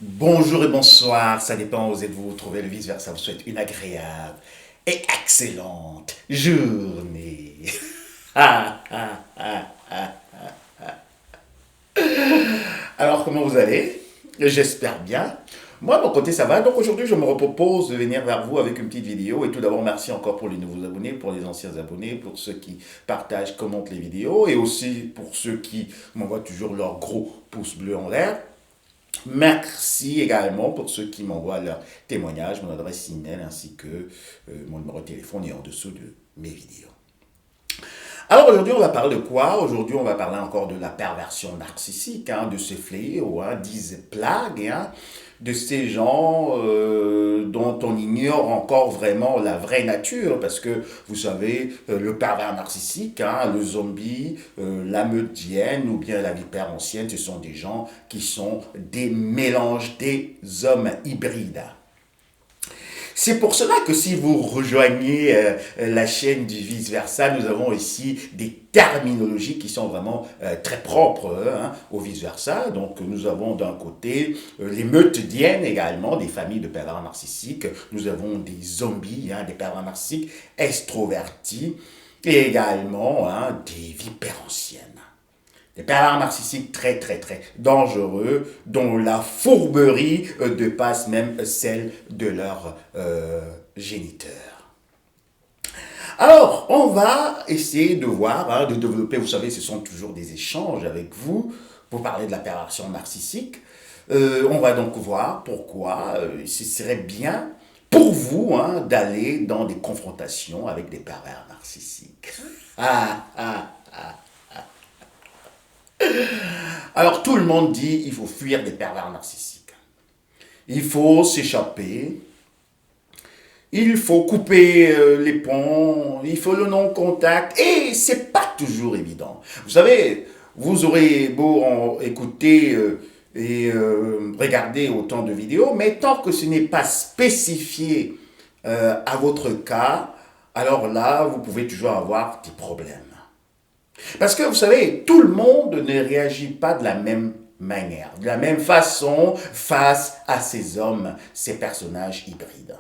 Bonjour et bonsoir, ça dépend où vous êtes vous trouvez le vice-versa. Vous souhaite une agréable et excellente journée. Ah, ah, ah, ah. Alors, comment vous allez? J'espère bien. Moi, de mon côté, ça va. Donc aujourd'hui, je me propose de venir vers vous avec une petite vidéo. Et tout d'abord, merci encore pour les nouveaux abonnés, pour les anciens abonnés, pour ceux qui partagent, commentent les vidéos et aussi pour ceux qui m'envoient toujours leur gros pouce bleu en l'air. Merci également pour ceux qui m'envoient leurs témoignages, mon adresse email ainsi que mon numéro de téléphone est en dessous de mes vidéos. Alors aujourd'hui, on va parler de quoi? Aujourd'hui, on va parler encore de la perversion narcissique, hein, de ce fléau, hein, these plagues, hein, de ces gens dont on ignore encore vraiment la vraie nature, parce que vous savez, le pervers narcissique, hein, le zombie, la meutienne ou bien la vipère ancienne, ce sont des gens qui sont des mélanges, des hommes hybrides. C'est pour cela que si vous rejoignez la chaîne du vice-versa, nous avons ici des terminologies qui sont vraiment très propres hein, au vice-versa. Donc nous avons d'un côté les meutediennes également, des familles de pervers narcissiques. Nous avons des zombies, hein, des pervers narcissiques extrovertis et également hein, des vipères anciennes. Des pervers narcissiques très très très dangereux, dont la fourberie dépasse même celle de leurs géniteurs. Alors, on va essayer de voir, hein, de développer, vous savez, ce sont toujours des échanges avec vous pour parler de la perversion narcissique. On va donc voir pourquoi ce serait bien pour vous hein, d'aller dans des confrontations avec des pervers narcissiques. Ah, ah, ah. Alors tout le monde dit il faut fuir des pervers narcissiques. Il faut s'échapper. Il faut couper les ponts. Il faut le non-contact. Et c'est pas toujours évident. Vous savez, vous aurez beau écouter et regarder autant de vidéos, mais tant que ce n'est pas spécifié à votre cas, alors là, vous pouvez toujours avoir des problèmes. Parce que vous savez, tout le monde ne réagit pas de la même manière, de la même façon face à ces hommes, ces personnages hybrides.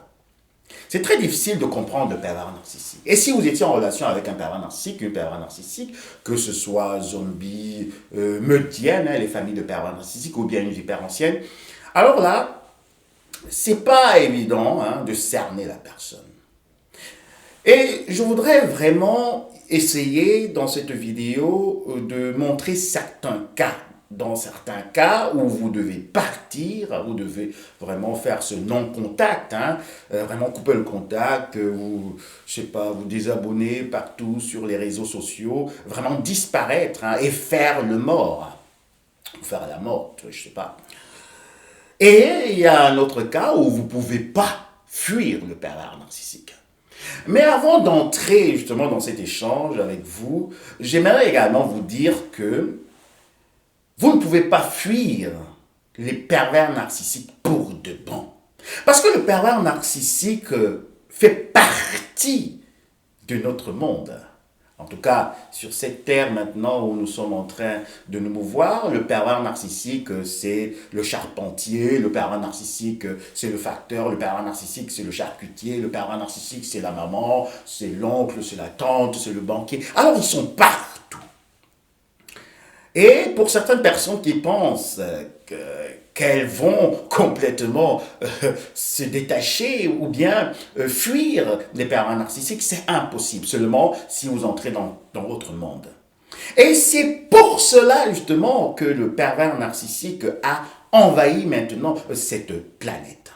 C'est très difficile de comprendre le pervers narcissique. Et si vous étiez en relation avec un pervers narcissique, une pervers narcissique, que ce soit zombie, meutienne, hein, les familles de pervers narcissiques, ou bien une vipère ancienne, alors là, c'est pas évident hein, de cerner la personne. Et je voudrais vraiment essayer dans cette vidéo de montrer certains cas. Dans certains cas où vous devez partir, vous devez vraiment faire ce non-contact, hein, vraiment couper le contact, vous, je sais pas, vous désabonner partout sur les réseaux sociaux, vraiment disparaître hein, et faire le mort, faire la morte, je sais pas. Et il y a un autre cas où vous pouvez pas fuir le pervers narcissique. Mais avant d'entrer justement dans cet échange avec vous, j'aimerais également vous dire que vous ne pouvez pas fuir les pervers narcissiques pour de bon. Parce que le pervers narcissique fait partie de notre monde. En tout cas, sur cette terre maintenant où nous sommes en train de nous mouvoir, le pervers narcissique, c'est le charpentier, le pervers narcissique, c'est le facteur, le pervers narcissique, c'est le charcutier, le pervers narcissique, c'est la maman, c'est l'oncle, c'est la tante, c'est le banquier. Alors, ils sont partout. Et pour certaines personnes qui pensent qu'elles vont complètement se détacher ou bien fuir les pervers narcissiques, c'est impossible, seulement si vous entrez dans votre monde. Et c'est pour cela justement que le pervers narcissique a envahi maintenant cette planète.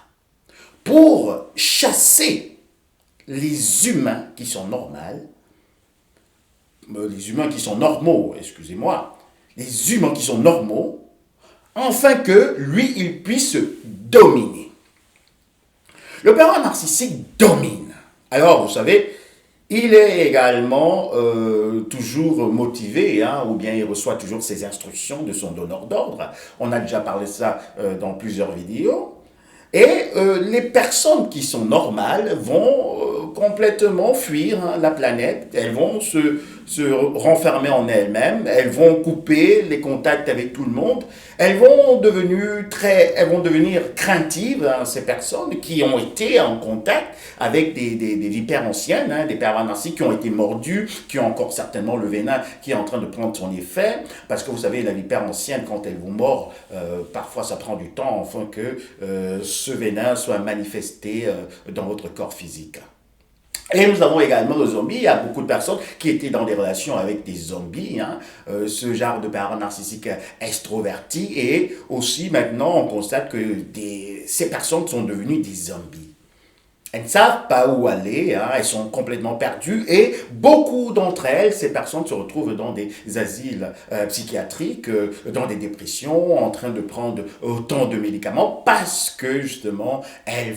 Pour chasser les humains qui sont les humains qui sont normaux, excusez-moi, les humains qui sont normaux, afin que lui, il puisse dominer. Le pervers narcissique domine. Alors, vous savez, il est également toujours motivé, hein, ou bien il reçoit toujours ses instructions de son donneur d'ordre. On a déjà parlé de ça dans plusieurs vidéos. Et les personnes qui sont normales vont complètement fuir hein, la planète. Elles vont se renfermer en elles-mêmes, elles vont couper les contacts avec tout le monde, elles vont devenir craintives, hein, ces personnes qui ont été en contact avec des vipères anciennes, hein, des pervers narcissiques qui ont été mordus, qui ont encore certainement le venin qui est en train de prendre son effet, parce que vous savez, la vipère ancienne, quand elle vous mord, parfois ça prend du temps afin que ce venin soit manifesté dans votre corps physique. Et nous avons également le zombie. Il y a beaucoup de personnes qui étaient dans des relations avec des zombies, hein, ce genre de parents narcissiques extrovertis. Et aussi maintenant, on constate que ces personnes sont devenues des zombies. Elles ne savent pas où aller, hein, elles sont complètement perdues et beaucoup d'entre elles, ces personnes se retrouvent dans des asiles psychiatriques, dans des dépressions, en train de prendre autant de médicaments parce que justement, elles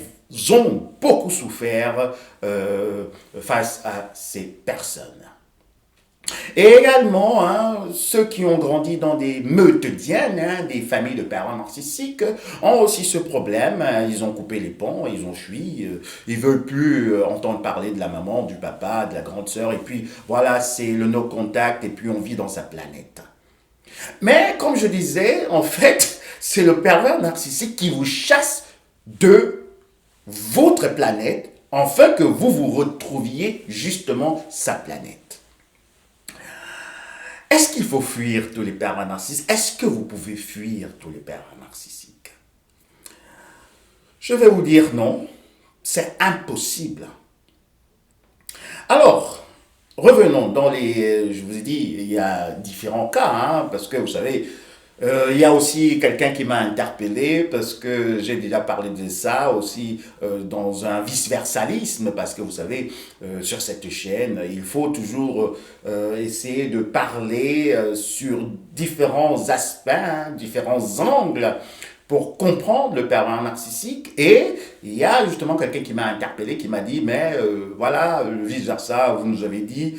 ont beaucoup souffert face à ces personnes. Et également, hein, ceux qui ont grandi dans des meutediennes, hein, des familles de parents narcissiques, ont aussi ce problème. Hein, ils ont coupé les ponts, ils ont fui, ils veulent plus entendre parler de la maman, du papa, de la grande sœur. Et puis voilà, c'est le no-contact et puis on vit dans sa planète. Mais comme je disais, en fait, c'est le pervers narcissique qui vous chasse de votre planète afin que vous vous retrouviez justement sa planète. Est-ce qu'il faut fuir tous les pervers narcissiques? Est-ce que vous pouvez fuir tous les pervers narcissiques? Je vais vous dire non, c'est impossible. Alors, revenons dans je vous ai dit, il y a différents cas, hein, parce que vous savez, il y a aussi quelqu'un qui m'a interpellé parce que j'ai déjà parlé de ça aussi dans un vice-versalisme parce que vous savez, sur cette chaîne, il faut toujours essayer de parler sur différents aspects, hein, différents angles pour comprendre le pervers narcissique. Et il y a justement quelqu'un qui m'a interpellé, qui m'a dit, mais voilà, vice-versa, vous nous avez dit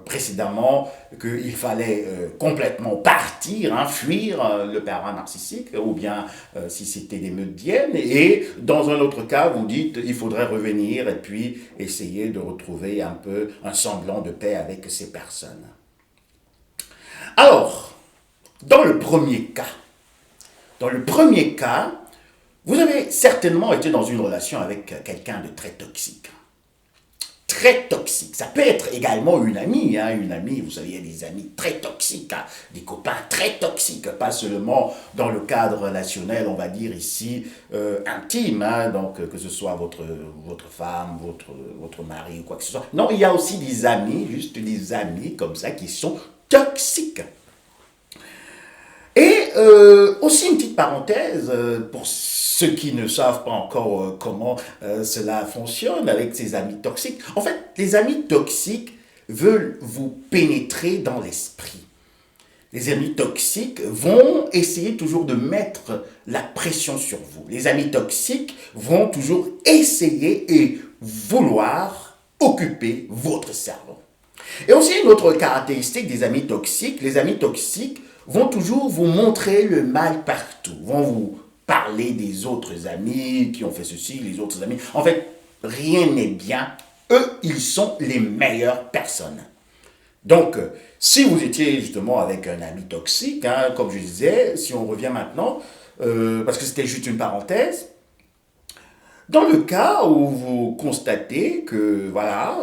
précédemment qu'il fallait complètement partir, hein, fuir le pervers narcissique, ou bien si c'était des meutediennes. Et dans un autre cas, vous dites, il faudrait revenir et puis essayer de retrouver un peu un semblant de paix avec ces personnes. Alors, dans le premier cas, vous avez certainement été dans une relation avec quelqu'un de très toxique. Très toxique. Ça peut être également une amie. Hein, une amie, vous savez, il y a des amis très toxiques, hein, des copains très toxiques, pas seulement dans le cadre relationnel, on va dire ici, intime, hein, donc que ce soit votre femme, votre mari ou quoi que ce soit. Non, il y a aussi des amis, juste des amis comme ça, qui sont toxiques. Et aussi une petite parenthèse pour ceux qui ne savent pas encore comment cela fonctionne avec ces amis toxiques. En fait, les amis toxiques veulent vous pénétrer dans l'esprit. Les amis toxiques vont essayer toujours de mettre la pression sur vous. Les amis toxiques vont toujours essayer et vouloir occuper votre cerveau. Et aussi une autre caractéristique des amis toxiques, les amis toxiques vont toujours vous montrer le mal partout, vont vous parler des autres amis qui ont fait ceci, les autres amis. En fait, rien n'est bien. Eux, ils sont les meilleures personnes. Donc, si vous étiez justement avec un ami toxique, hein, comme je disais, si on revient maintenant, parce que c'était juste une parenthèse, dans le cas où vous constatez que, voilà,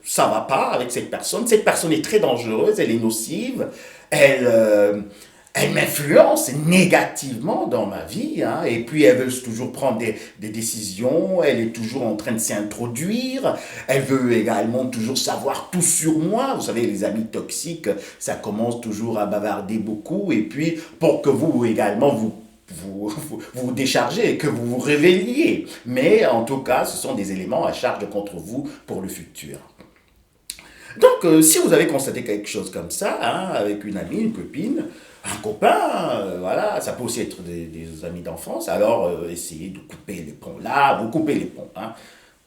ça ne va pas avec cette personne est très dangereuse, elle est nocive, elle m'influence négativement dans ma vie, hein, et puis elle veut toujours prendre des décisions, elle est toujours en train de s'introduire, elle veut également toujours savoir tout sur moi. Vous savez, les amis toxiques, ça commence toujours à bavarder beaucoup, et puis pour que vous également vous déchargez et que vous vous réveilliez. Mais en tout cas, ce sont des éléments à charge contre vous pour le futur. Donc, si vous avez constaté quelque chose comme ça, hein, avec une amie, une copine, un copain, voilà, ça peut aussi être des amis d'enfance, alors essayez de couper les ponts. Là, vous coupez les ponts. Hein.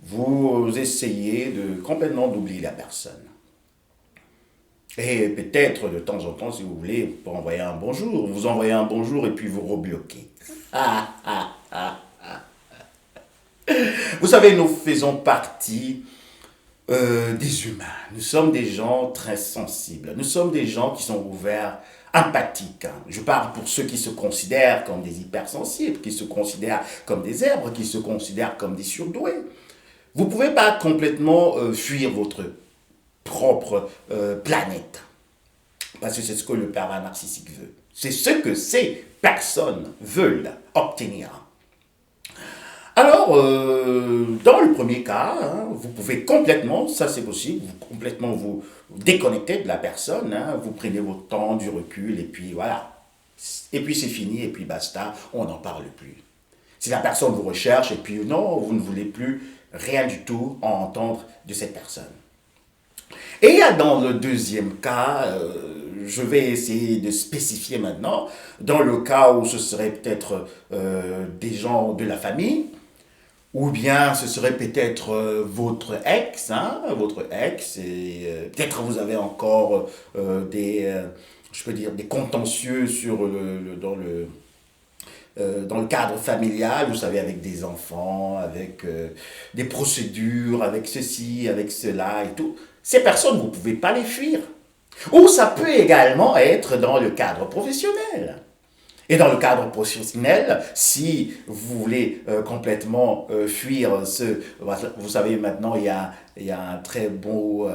Vous essayez complètement d'oublier la personne. Et peut-être de temps en temps, si vous voulez, vous pouvez envoyer un bonjour. Vous envoyez un bonjour et puis vous rebloquez. Vous savez, nous faisons partie des humains. Nous sommes des gens très sensibles. Nous sommes des gens qui sont ouverts, empathiques, hein. Je parle pour ceux qui se considèrent comme des hypersensibles, qui se considèrent comme des zèbres, qui se considèrent comme des surdoués. Vous ne pouvez pas complètement fuir votre propre planète. Parce que c'est ce que le pervers narcissique veut. C'est ce que ces personnes veulent obtenir. Alors, dans le premier cas, hein, vous pouvez complètement, ça c'est possible, vous complètement vous déconnecter de la personne, hein, vous prenez votre temps, du recul, et puis voilà. Et puis c'est fini, et puis basta, on n'en parle plus. Si la personne vous recherche, et puis non, vous ne voulez plus rien du tout entendre de cette personne. Et dans le deuxième cas, je vais essayer de spécifier maintenant, dans le cas où ce serait peut-être des gens de la famille, ou bien ce serait peut-être votre ex, hein, votre ex, et peut-être vous avez encore je peux dire, des contentieux sur dans le cadre familial, vous savez, avec des enfants, avec des procédures, avec ceci, avec cela et tout. Ces personnes, vous ne pouvez pas les fuir. Ou ça peut également être dans le cadre professionnel. Et dans le cadre professionnel, si vous voulez complètement fuir vous savez maintenant il y a un très beau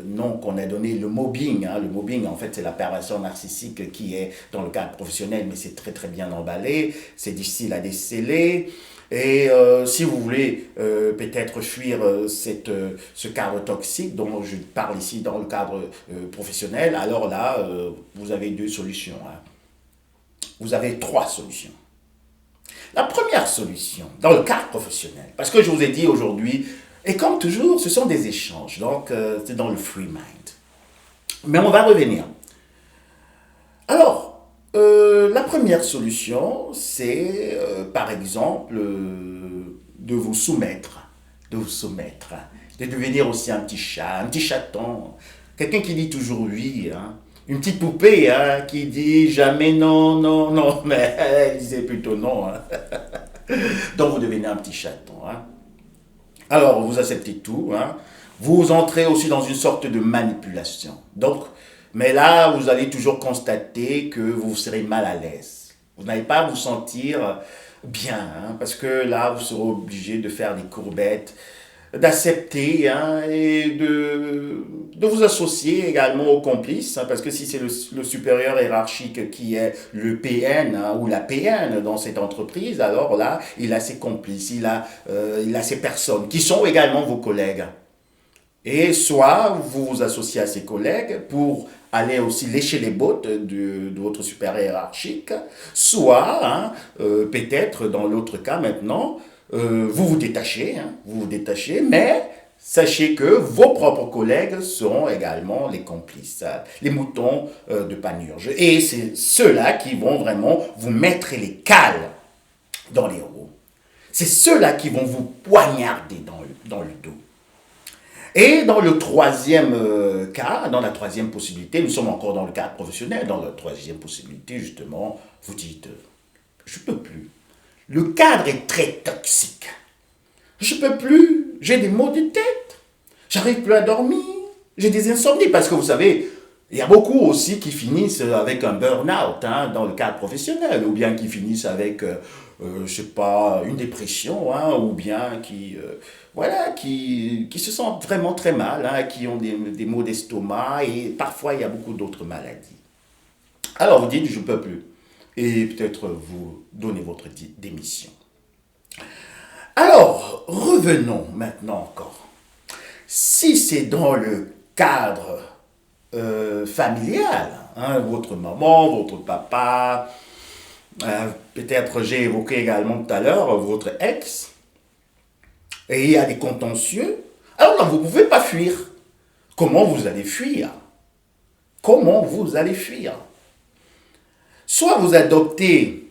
nom qu'on a donné, le mobbing, hein. Le mobbing en fait c'est la perversion narcissique qui est dans le cadre professionnel, mais c'est très très bien emballé, c'est difficile à déceler. Et si vous voulez peut-être fuir ce cadre toxique dont je parle ici dans le cadre professionnel, alors là, vous avez deux solutions, hein. Vous avez trois solutions. La première solution, dans le cadre professionnel, parce que je vous ai dit aujourd'hui, et comme toujours, ce sont des échanges, donc c'est dans le free mind. Mais on va revenir. Alors, la première solution, c'est par exemple de vous soumettre, de devenir aussi un petit chat, un petit chaton, quelqu'un qui dit toujours oui, hein. Une petite poupée hein, qui dit jamais non, non, non, mais elle disait plutôt non, hein. Donc vous devenez un petit chaton, hein. Alors vous acceptez tout, hein. Vous entrez aussi dans une sorte de manipulation. Donc, mais là, vous allez toujours constater que vous serez mal à l'aise. Vous n'allez pas vous sentir bien, hein, parce que là, vous serez obligé de faire des courbettes, d'accepter hein, et de vous associer également aux complices, hein, parce que si c'est le supérieur hiérarchique qui est le PN hein, ou la PN dans cette entreprise, alors là, il a ses complices, il a ses personnes qui sont également vos collègues. Et soit vous vous associez à ses collègues pour aller aussi lécher les bottes de votre supérieur hiérarchique, soit, hein, peut-être dans l'autre cas maintenant, vous vous détachez, mais sachez que vos propres collègues seront également les complices, les moutons de Panurge. Et c'est ceux-là qui vont vraiment vous mettre les cales dans les roues. C'est ceux-là qui vont vous poignarder dans le dos. Et dans le troisième cas, dans la troisième possibilité, nous sommes encore dans le cadre professionnel, dans la troisième possibilité, justement, vous dites, je ne peux plus. Le cadre est très toxique. Je ne peux plus, j'ai des maux de tête, j'arrive plus à dormir, j'ai des insomnies, parce que vous savez, il y a beaucoup aussi qui finissent avec un burn-out hein, dans le cadre professionnel, ou bien qui finissent avec, je sais pas, une dépression, hein, ou bien voilà, qui se sentent vraiment très mal, hein, qui ont des maux d'estomac, et parfois il y a beaucoup d'autres maladies. Alors vous dites, je ne peux plus. Et peut-être vous donnez votre démission. Alors, revenons maintenant encore. Si c'est dans le cadre familial, hein, votre maman, votre papa, peut-être j'ai évoqué également tout à l'heure votre ex, et il y a des contentieux, alors là, vous ne pouvez pas fuir. Comment vous allez fuir? Comment vous allez fuir? Soit vous adoptez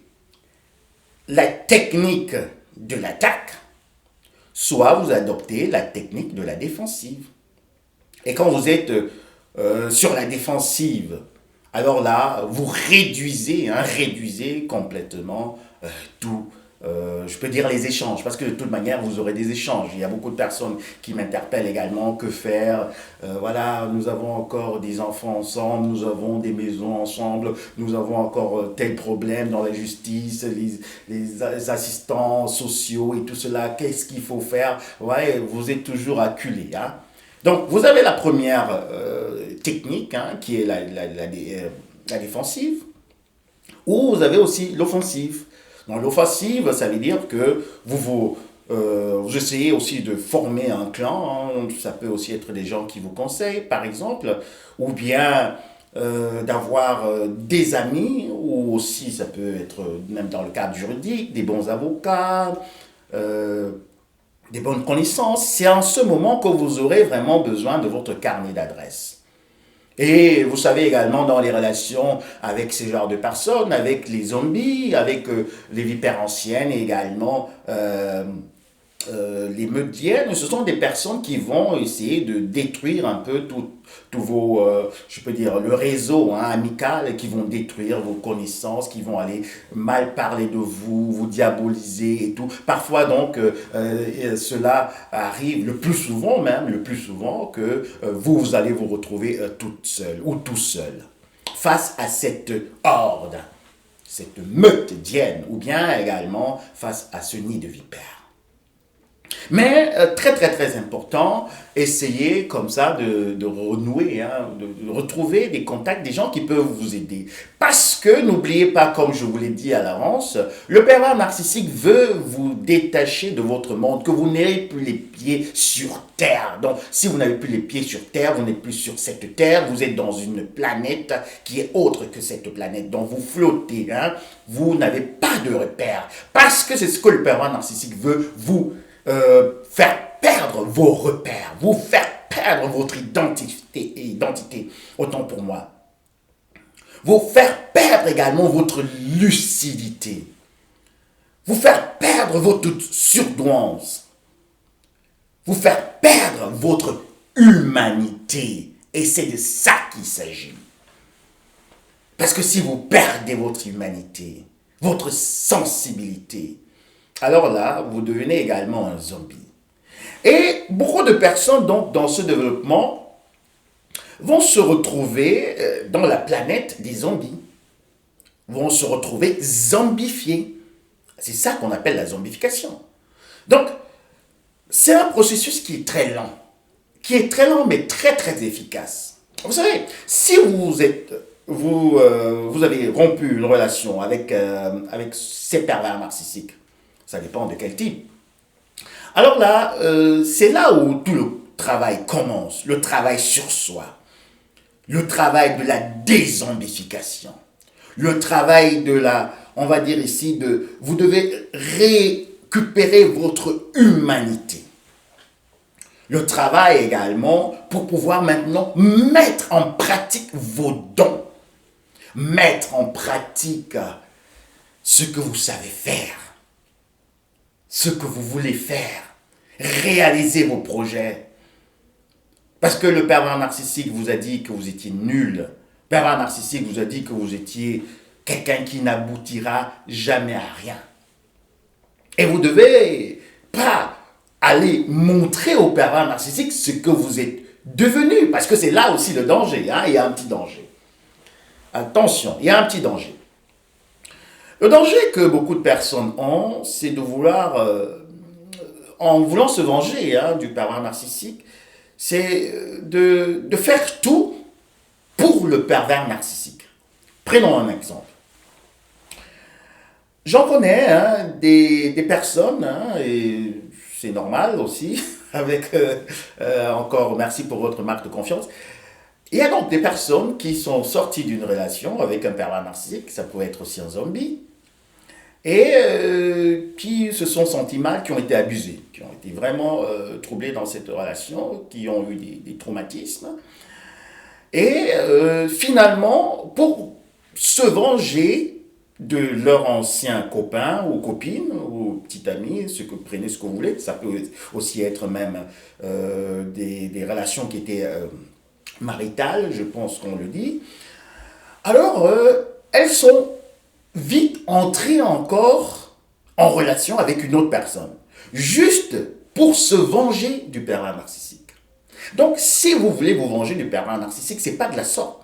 la technique de l'attaque, soit vous adoptez la technique de la défensive. Et quand vous êtes sur la défensive, alors là, vous réduisez complètement tout je peux dire les échanges, parce que de toute manière, vous aurez des échanges. Il y a beaucoup de personnes qui m'interpellent également, que faire. Voilà, nous avons encore des enfants ensemble, nous avons des maisons ensemble, nous avons encore tel problème dans la justice, les assistants sociaux et tout cela, qu'est-ce qu'il faut faire? Ouais, vous êtes toujours acculés, hein. Donc, vous avez la première technique, hein, qui est la défensive, ou vous avez aussi l'offensive. Dans l'offensive, ça veut dire que vous essayez aussi de former un clan, hein. Ça peut aussi être des gens qui vous conseillent, par exemple, ou bien d'avoir des amis, ou aussi ça peut être, même dans le cadre juridique, des bons avocats, euh, des bonnes connaissances. C'est en ce moment que vous aurez vraiment besoin de votre carnet d'adresses. Et vous savez également dans les relations avec ce genre de personnes, avec les zombies, avec les vipères anciennes et également les meurtrières, ce sont des personnes qui vont essayer de détruire un peu tout vos, je peux dire, le réseau, hein, amical, qui vont détruire vos connaissances, qui vont aller mal parler de vous, vous diaboliser et tout. Parfois donc, cela arrive le plus souvent même, le plus souvent que vous allez vous retrouver toute seule ou tout seul face à cette horde, cette meute dienne, ou bien également face à ce nid de vipères. Mais très très très important, essayez comme ça de renouer, hein, de retrouver des contacts, des gens qui peuvent vous aider. Parce que n'oubliez pas, comme je vous l'ai dit à l'avance, le pervers narcissique veut vous détacher de votre monde, que vous n'ayez plus les pieds sur Terre. Donc si vous n'avez plus les pieds sur Terre, vous n'êtes plus sur cette Terre, vous êtes dans une planète qui est autre que cette planète. Donc vous flottez, hein, vous n'avez pas de repère. Parce que c'est ce que le pervers narcissique veut vous faire perdre vos repères, vous faire perdre votre identité, autant pour moi. Vous faire perdre également votre lucidité. Vous faire perdre votre surdouance. Vous faire perdre votre humanité. Et c'est de ça qu'il s'agit. Parce que si vous perdez votre humanité, votre sensibilité, alors là, vous devenez également un zombie. Et beaucoup de personnes, donc, dans ce développement, vont se retrouver dans la planète des zombies. Vont se retrouver zombifiés. C'est ça qu'on appelle la zombification. Donc, c'est un processus qui est très lent. Qui est très lent, mais très, très efficace. Vous savez, si vous avez rompu une relation avec ces pervers narcissiques, ça dépend de quel type. Alors là, c'est là où tout le travail commence, le travail sur soi, le travail de la dézombification, le travail de la, on va dire ici, vous devez récupérer votre humanité. Le travail également pour pouvoir maintenant mettre en pratique vos dons, mettre en pratique ce que vous savez faire, ce que vous voulez faire, réaliser vos projets. Parce que le pervers narcissique vous a dit que vous étiez nul. Le pervers narcissique vous a dit que vous étiez quelqu'un qui n'aboutira jamais à rien. Et vous devez pas aller montrer au pervers narcissique ce que vous êtes devenu. Parce que c'est là aussi le danger, hein? Il y a un petit danger. Attention, il y a un petit danger. Le danger que beaucoup de personnes ont, c'est de vouloir, en voulant se venger, hein, du pervers narcissique, c'est de faire tout pour le pervers narcissique. Prenons un exemple. J'en connais, hein, des personnes, hein, et c'est normal aussi, avec encore merci pour votre marque de confiance. Il y a donc des personnes qui sont sorties d'une relation avec un pervers narcissique, ça peut être aussi un zombie, et qui se sont sentis mal, qui ont été abusés, qui ont été vraiment troublés dans cette relation, qui ont eu des traumatismes. Et finalement, pour se venger de leur ancien copain ou copine ou petit ami, prenez ce que vous voulez, ça peut aussi être même des relations qui étaient maritales, je pense qu'on le dit. Alors, elles sont vite entrées encore en relation avec une autre personne, juste pour se venger du pervers narcissique. Donc, si vous voulez vous venger du pervers narcissique, ce n'est pas de la sorte.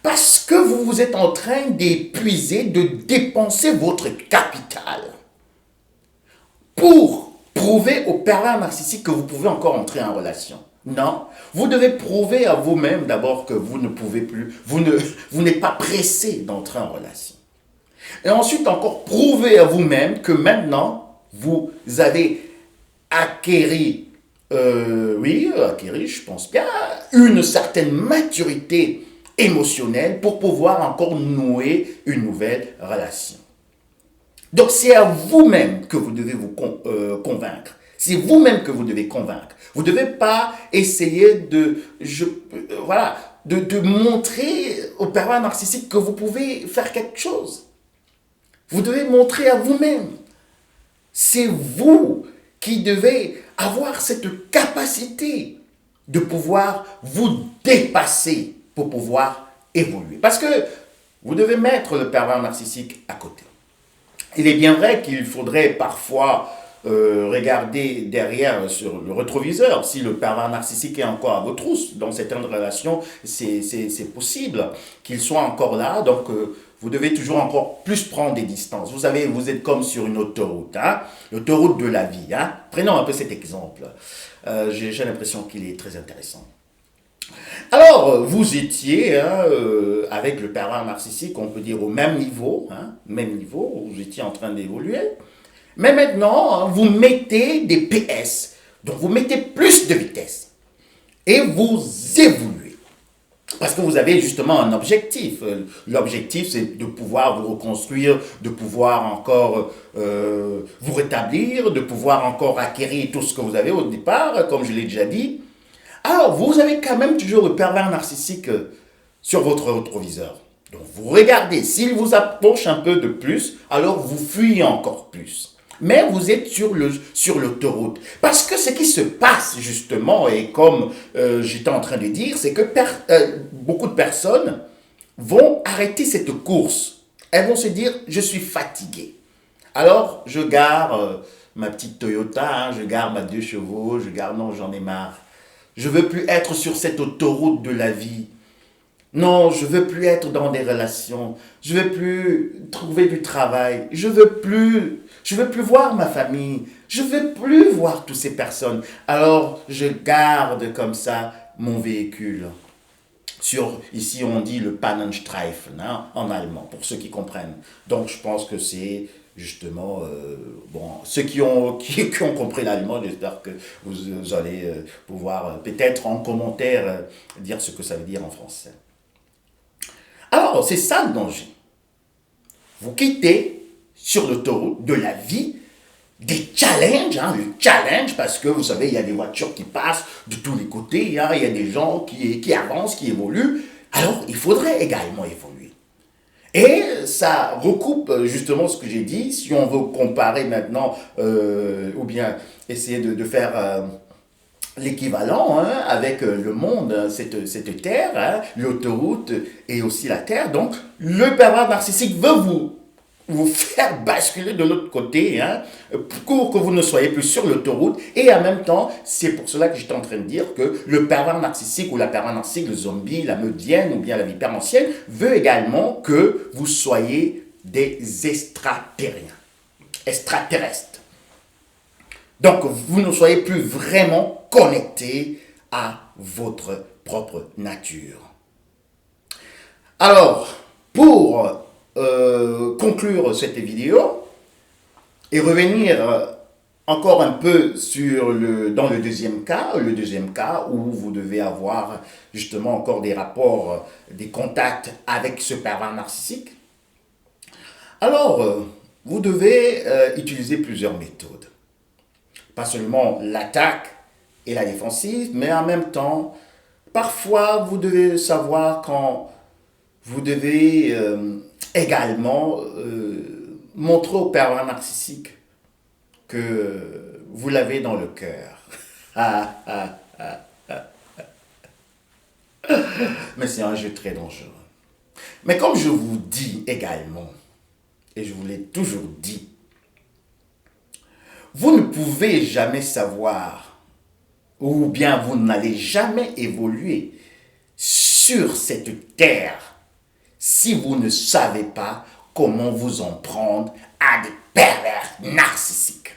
Parce que vous êtes en train d'épuiser, de dépenser votre capital pour prouver au pervers narcissique que vous pouvez encore entrer en relation. Non, vous devez prouver à vous-même d'abord que vous ne pouvez plus, vous n'êtes pas pressé d'entrer en relation. Et ensuite encore prouver à vous-même que maintenant, vous avez acquéri, je pense bien, une certaine maturité émotionnelle pour pouvoir encore nouer une nouvelle relation. Donc c'est à vous-même que vous devez vous convaincre. C'est vous-même que vous devez convaincre. Vous ne devez pas essayer de montrer au pervers narcissique que vous pouvez faire quelque chose. Vous devez montrer à vous-même. C'est vous qui devez avoir cette capacité de pouvoir vous dépasser pour pouvoir évoluer. Parce que vous devez mettre le pervers narcissique à côté. Il est bien vrai qu'il faudrait parfois regarder derrière sur le rétroviseur si le pervers narcissique est encore à vos trousses. Dans certaines relations, c'est possible qu'il soit encore là. Donc, vous devez toujours encore plus prendre des distances. Vous savez, vous êtes comme sur une autoroute, hein, l'autoroute de la vie. Hein. Prenons un peu cet exemple. J'ai l'impression qu'il est très intéressant. Alors, vous étiez avec le pervers narcissique, on peut dire au même niveau, vous étiez en train d'évoluer. Mais maintenant, vous mettez des PS, donc vous mettez plus de vitesse et vous évoluez. Parce que vous avez justement un objectif. L'objectif, c'est de pouvoir vous reconstruire, de pouvoir encore vous rétablir, de pouvoir encore acquérir tout ce que vous avez au départ, comme je l'ai déjà dit. Alors, vous avez quand même toujours le pervers narcissique sur votre rétroviseur. Donc, vous regardez. S'il vous approche un peu de plus, alors vous fuyez encore plus. Mais vous êtes sur l'autoroute. Parce que ce qui se passe, justement, et comme j'étais en train de dire, c'est que beaucoup de personnes vont arrêter cette course. Elles vont se dire, je suis fatigué. Alors, je gare ma petite Toyota, je gare ma 2 chevaux, non, j'en ai marre. Je ne veux plus être sur cette autoroute de la vie. Non, je ne veux plus être dans des relations. Je ne veux plus trouver du travail. Je ne veux plus voir ma famille. Je ne veux plus voir toutes ces personnes. Alors, je garde comme ça mon véhicule. Ici, on dit le Pannenstreifen, hein, en allemand, pour ceux qui comprennent. Donc, je pense que c'est justement, ceux qui ont compris l'allemand, j'espère que vous allez pouvoir peut-être en commentaire dire ce que ça veut dire en français. Alors, c'est ça le danger. Vous quittez sur l'autoroute de la vie des challenges, le challenge, parce que vous savez, il y a des voitures qui passent de tous les côtés, il y a des gens qui avancent, qui évoluent. Alors, il faudrait également évoluer. Et ça recoupe justement ce que j'ai dit. Si on veut comparer maintenant, ou bien essayer de faire l'équivalent avec le monde, cette terre, l'autoroute et aussi la terre. Donc, le pervers narcissique veut vous faire basculer de l'autre côté, pour que vous ne soyez plus sur l'autoroute. Et en même temps, c'est pour cela que j'étais en train de dire que le pervers narcissique ou la pervers narcissique, le zombie, la meudienne ou bien la vipère ancienne, veut également que vous soyez des extraterrestres. Donc, vous ne soyez plus vraiment connecté à votre propre nature. Alors, pour conclure cette vidéo et revenir encore un peu dans le deuxième cas où vous devez avoir justement encore des rapports, des contacts avec ce pervers narcissique. Alors, vous devez utiliser plusieurs méthodes. Pas seulement l'attaque et la défensive, mais en même temps, parfois vous devez savoir quand vous devez également montrer au pervers narcissique que vous l'avez dans le cœur. Mais c'est un jeu très dangereux. Mais comme je vous dis également, et je vous l'ai toujours dit, Vous ne pouvez jamais savoir, ou bien vous n'allez jamais évoluer sur cette terre si vous ne savez pas comment vous en prendre à des pervers narcissiques.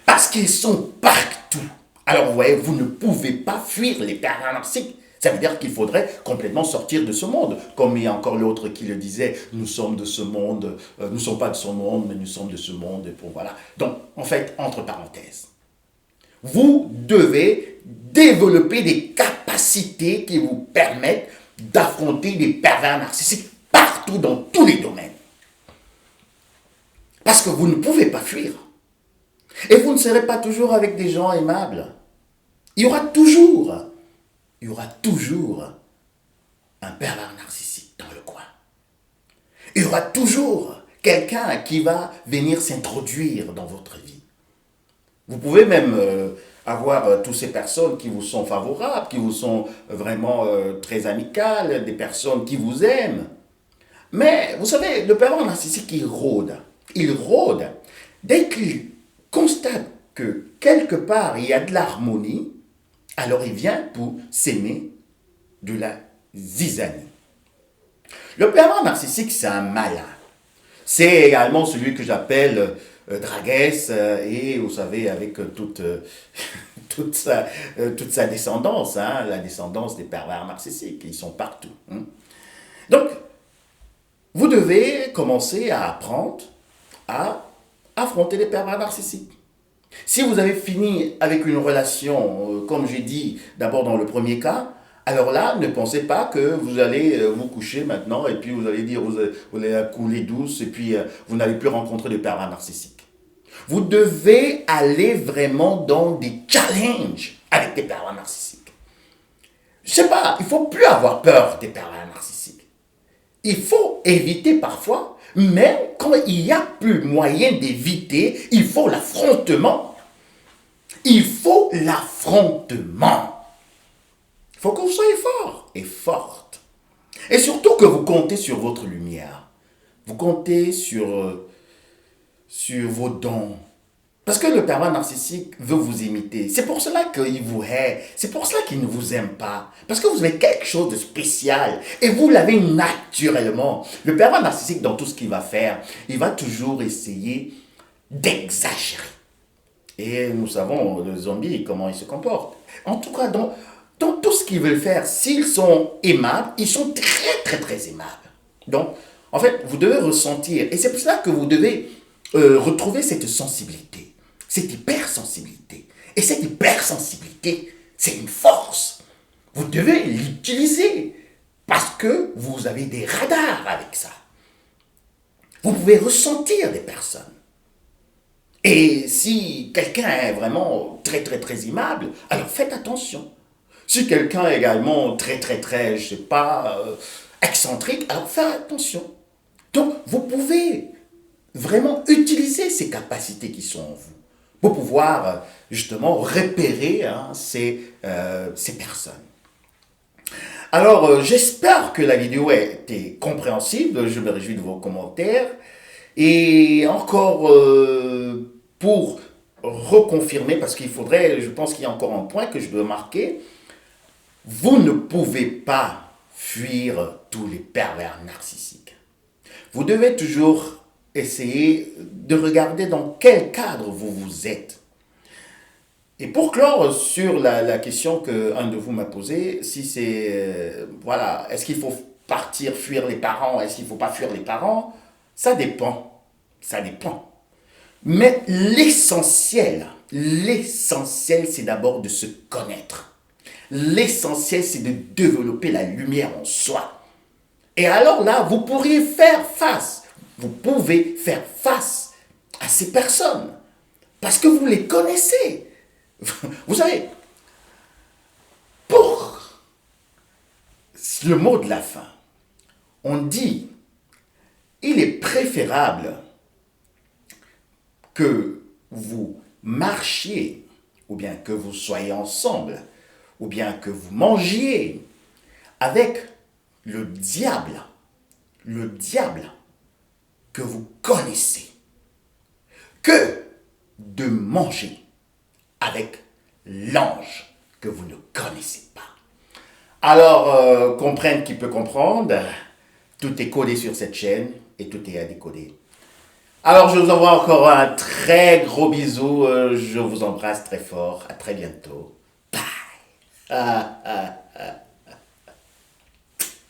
Parce qu'ils sont partout. Alors vous voyez, vous ne pouvez pas fuir les pervers narcissiques. Ça veut dire qu'il faudrait complètement sortir de ce monde. Comme il y a encore l'autre qui le disait, nous sommes de ce monde, nous ne sommes pas de ce monde, mais nous sommes de ce monde. Et pour voilà. Donc, en fait, entre parenthèses, vous devez développer des capacités qui vous permettent d'affronter les pervers narcissiques partout dans tous les domaines. Parce que vous ne pouvez pas fuir. Et vous ne serez pas toujours avec des gens aimables. Il y aura toujours un pervers narcissique dans le coin. Il y aura toujours quelqu'un qui va venir s'introduire dans votre vie. Vous pouvez même avoir toutes ces personnes qui vous sont favorables, qui vous sont vraiment très amicales, des personnes qui vous aiment. Mais vous savez, le pervers narcissique, il rôde. Il rôde. Dès qu'il constate que quelque part il y a de l'harmonie, alors il vient pour s'aimer de la zizanie. Le pervers narcissique, c'est un malin. C'est également celui que j'appelle Draguès, et vous savez, avec toute sa descendance, hein, la descendance des pervers narcissiques, ils sont partout. Hein. Donc, vous devez commencer à apprendre à affronter les pervers narcissiques. Si vous avez fini avec une relation, comme j'ai dit d'abord dans le premier cas, alors là, ne pensez pas que vous allez vous coucher maintenant et puis vous allez dire vous allez couler douce et puis vous n'allez plus rencontrer de pervers narcissiques. Vous devez aller vraiment dans des challenges avec des pervers narcissiques. Je sais pas, il faut plus avoir peur des pervers narcissiques. Il faut éviter parfois, mais quand il n'y a plus moyen d'éviter, il faut l'affrontement. Il faut l'affrontement. Il faut que vous soyez fort et forte. Et surtout que vous comptez sur votre lumière. Vous comptez sur vos dons. Parce que le pervers narcissique veut vous imiter. C'est pour cela qu'il vous hait. C'est pour cela qu'il ne vous aime pas. Parce que vous avez quelque chose de spécial. Et vous l'avez naturellement. Le pervers narcissique, dans tout ce qu'il va faire, il va toujours essayer d'exagérer. Et nous savons, le zombie, comment il se comporte. En tout cas, dans tout ce qu'ils veulent faire, s'ils sont aimables, ils sont très, très, très aimables. Donc, en fait, vous devez ressentir. Et c'est pour cela que vous devez retrouver cette sensibilité, cette hypersensibilité. Et cette hypersensibilité, c'est une force. Vous devez l'utiliser parce que vous avez des radars avec ça. Vous pouvez ressentir des personnes. Et si quelqu'un est vraiment très, très, très aimable, alors faites attention. Si quelqu'un est également très, très, très, je sais pas, excentrique, alors faites attention. Donc, vous pouvez vraiment utiliser ces capacités qui sont en vous pour pouvoir, justement, repérer hein, ces personnes. Alors, j'espère que la vidéo a été compréhensible. Je me réjouis de vos commentaires. Et encore, pour reconfirmer, parce qu'il faudrait, je pense qu'il y a encore un point que je dois marquer, vous ne pouvez pas fuir tous les pervers narcissiques. Vous devez toujours essayer de regarder dans quel cadre vous vous êtes. Et pour clore sur la question qu'un de vous m'a posée, si c'est, voilà, est-ce qu'il faut partir, fuir les parents, est-ce qu'il ne faut pas fuir les parents? Ça dépend, ça dépend. Mais l'essentiel, c'est d'abord de se connaître. L'essentiel, c'est de développer la lumière en soi. Et alors là, vous pourriez faire face, vous pouvez faire face à ces personnes. Parce que vous les connaissez. Vous savez, pour le mot de la fin, on dit, il est préférable que vous marchiez, ou bien que vous soyez ensemble, ou bien que vous mangiez avec le diable que vous connaissez, que de manger avec l'ange que vous ne connaissez pas. Alors, comprenne qui peut comprendre, tout est codé sur cette chaîne et tout est à décoder. Alors, je vous envoie encore un très gros bisou, je vous embrasse très fort, à très bientôt. Bye.